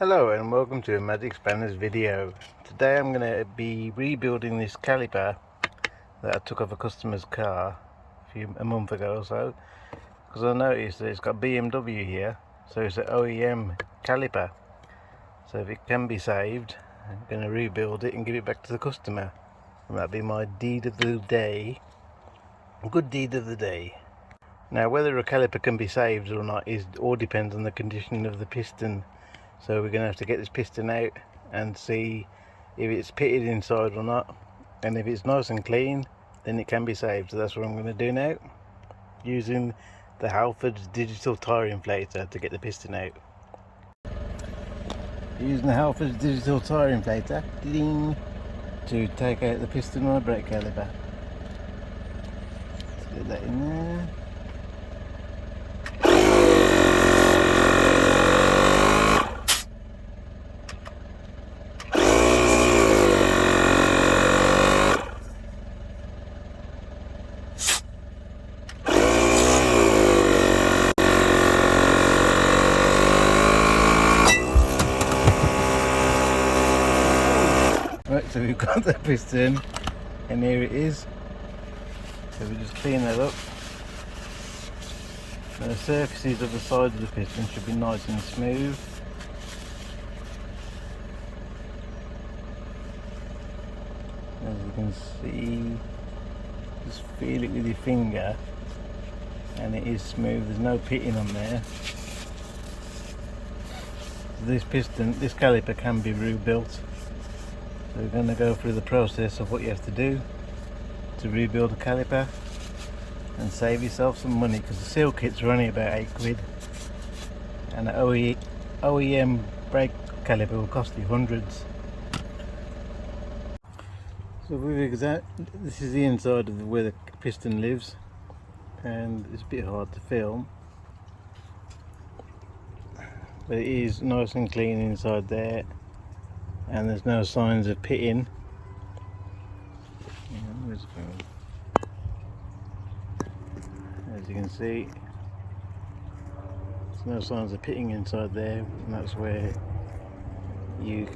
Hello and welcome to a Magic Spanners video. Today I'm going to be rebuilding this caliper that I took off a customer's car a month ago or so, because I noticed that it's got BMW here, so it's an OEM caliper. So if it can be saved, I'm going to rebuild it and give it back to the customer, and that'll be my deed of the day, good deed of the day. Now whether a caliper can be saved or not all depends on the condition of the piston. So we're going to have to get this piston out and see if it's pitted inside or not, and if it's nice and clean then it can be saved. So that's what I'm going to do now, using the Halford's digital tyre inflator to get the piston out. Using the Halford's digital tyre inflator to take out the piston on a brake caliper. Let's get that in there. Right, so we've got the piston and here it is. So we just clean that up. Now the surfaces of the sides of the piston should be nice and smooth. As you can see, just feel it with your finger and it is smooth, there's no pitting on there. So this caliper can be rebuilt. So we're going to go through the process of what you have to do to rebuild a caliper and save yourself some money, because the seal kits are only about £8 and an OEM brake caliper will cost you hundreds. So this is the inside of where the piston lives, and it's a bit hard to film, but it is nice and clean inside there. And there's no signs of pitting. As you can see, there's no signs of pitting inside there, and that's where you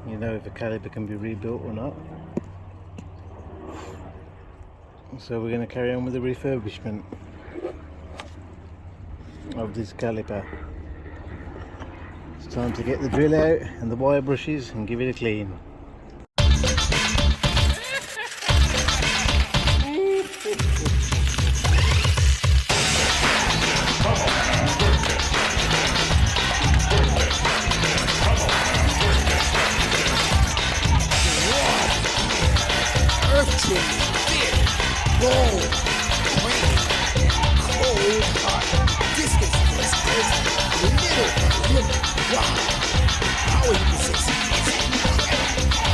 know if a caliper can be rebuilt or not. So we're going to carry on with the refurbishment of this caliper. It's time to get the drill out and the wire brushes and give it a clean. Wow! How are you succeeding?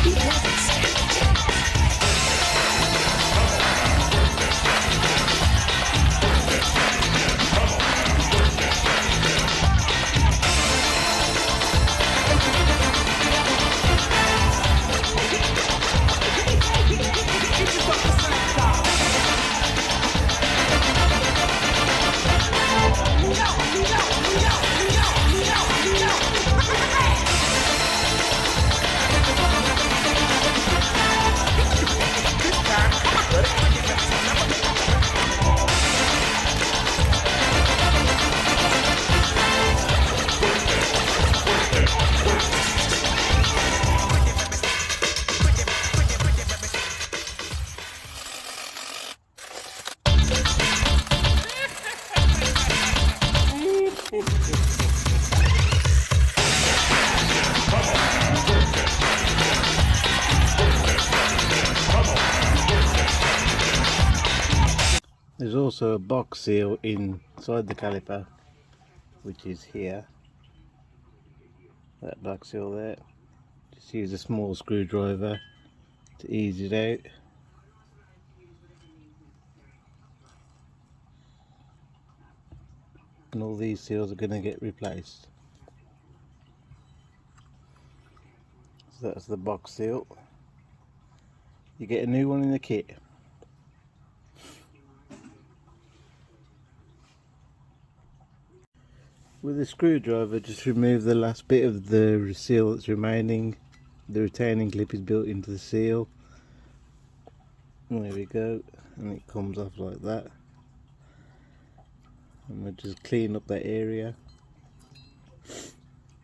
He doesn't stand a chance. There's also a box seal inside the caliper, which is here. That box seal there. Just use a small screwdriver to ease it out. And all these seals are going to get replaced. So that's the box seal. You get a new one in the kit. With a screwdriver, just remove the last bit of the seal that's remaining. The retaining clip is built into the seal. And there we go, and it comes off like that. And we'll just clean up that area.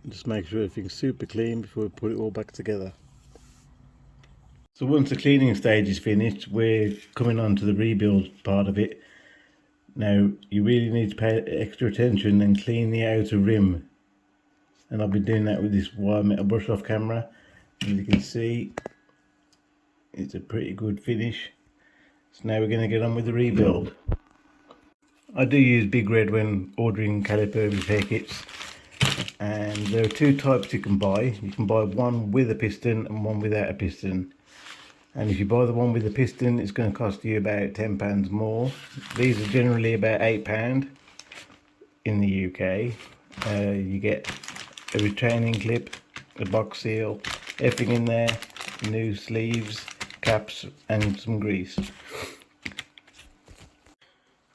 Just make sure everything's super clean before we put it all back together. So once the cleaning stage is finished, we're coming on to the rebuild part of it. Now you really need to pay extra attention and clean the outer rim. And I've been doing that with this wire metal brush off camera. As you can see, it's a pretty good finish. So now we're going to get on with the rebuild. I do use Big Red when ordering caliper repair kits. And there are two types you can buy. You can buy one with a piston and one without a piston. And if you buy the one with the piston, it's going to cost you about £10 more. These are generally about £8 in the UK. You get a retaining clip, a box seal, everything in there, new sleeves, caps and some grease. So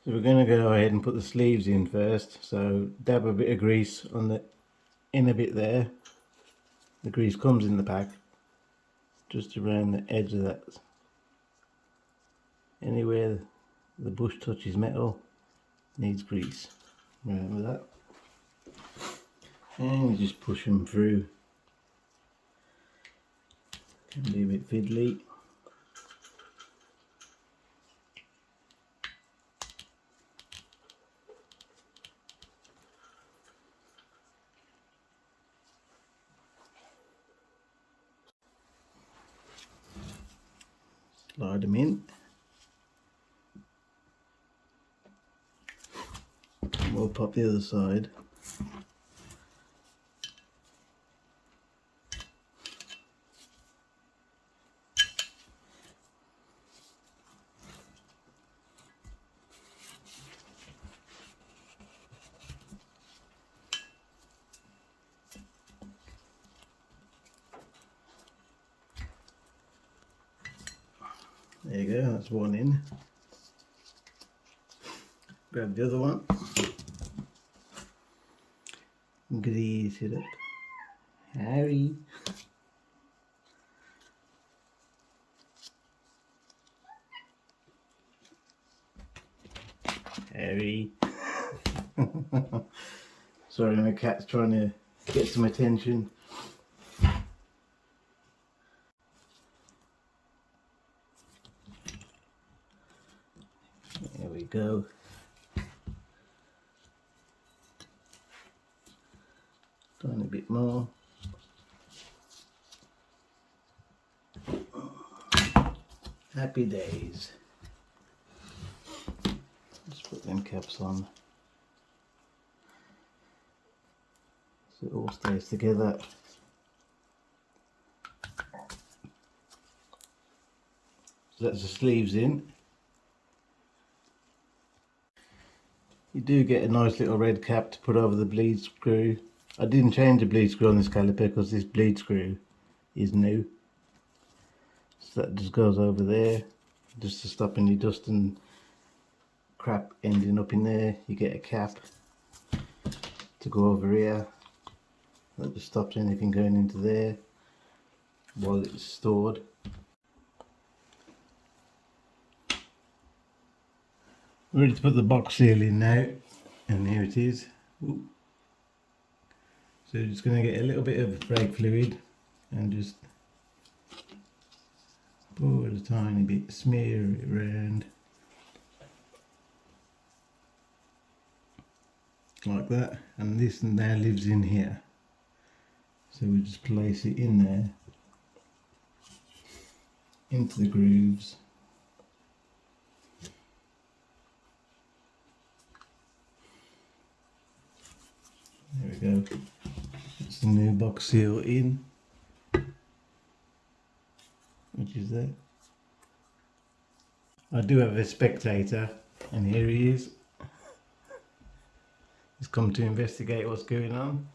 we're going to go ahead and put the sleeves in first. So dab a bit of grease on the inner bit there. The grease comes in the pack, just around the edge of that. Anywhere the bush touches metal needs grease. Remember that. And you just push them through. Can be a bit fiddly. Slide them in. We'll pop the other side. There you go, that's one in. Grab the other one. Grease it up. Harry. Harry. Sorry, my cat's trying to get some attention. There we go. Done a bit more. Happy days. Just put them caps on so it all stays together. So that's the sleeves in. You do get a nice little red cap to put over the bleed screw. I didn't change the bleed screw on this caliper because this bleed screw is new. So that just goes over there, just to stop any dust and crap ending up in there. You get a cap to go over here. That just stops anything going into there while it's stored. We're ready to put the box seal in now, and here it is. Ooh. So you're just going to get a little bit of brake fluid and just pour it a tiny bit, smear it around like that, and this now lives in here. So we just place it in there, into the grooves. There we go. It's the new box seal in, which is there. I do have a spectator, and here he is. He's come to investigate what's going on.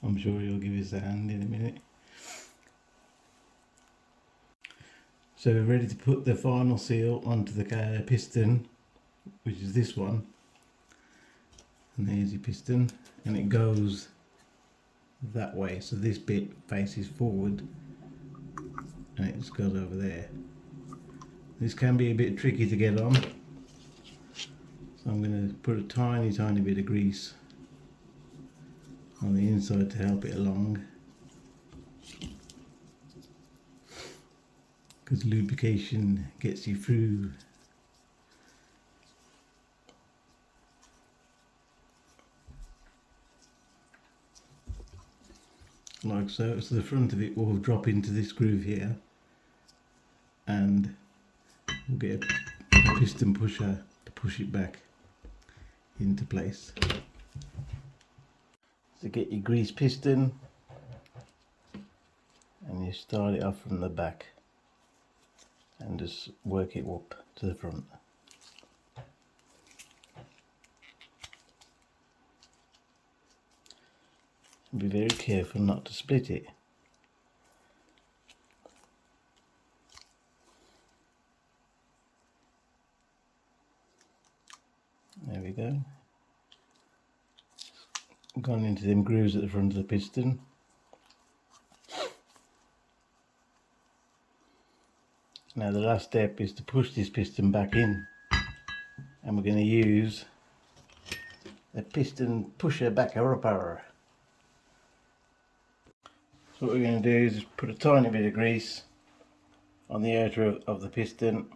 I'm sure he'll give us a hand in a minute. So we're ready to put the final seal onto the piston. which is this one, and there's your piston, and it goes that way, so this bit faces forward and it just goes over there. This can be a bit tricky to get on, so I'm going to put a tiny bit of grease on the inside to help it along, because lubrication gets you through. Like so. So the front of it will drop into this groove here, and we'll get a piston pusher to push it back into place. So get your grease piston and you start it off from the back and just work it up to the front. Be very careful not to split it. There we go. Gone into them grooves at the front of the piston. Now the last step is to push this piston back in, and we're going to use a piston pusher backer upper. So what we're going to do is just put a tiny bit of grease on the outer of the piston,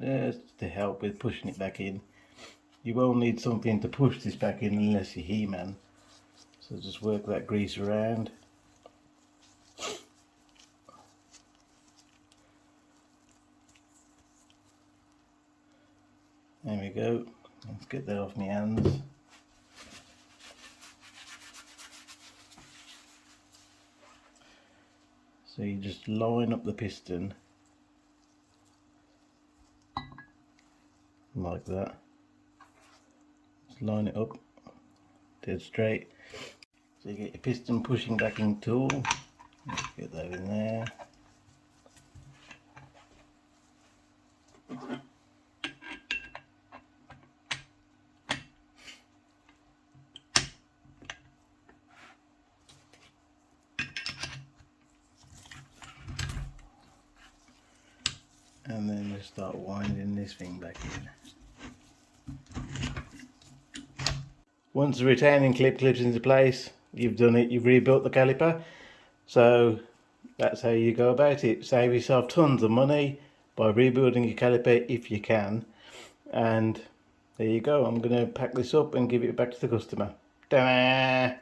just to help with pushing it back in. You won't need something to push this back in unless you're He-Man, so just work that grease around. There we go. Let's get that off my hands. So you just line up the piston like that. Just line it up dead straight. So you get your piston pushing backing tool. Let's get that in there. And then we start winding this thing back in. Once the retaining clip clips into place, you've done it, you've rebuilt the caliper. So that's how you go about it. Save yourself tons of money by rebuilding your caliper if you can. And there you go. I'm going to pack this up and give it back to the customer. Ta-da!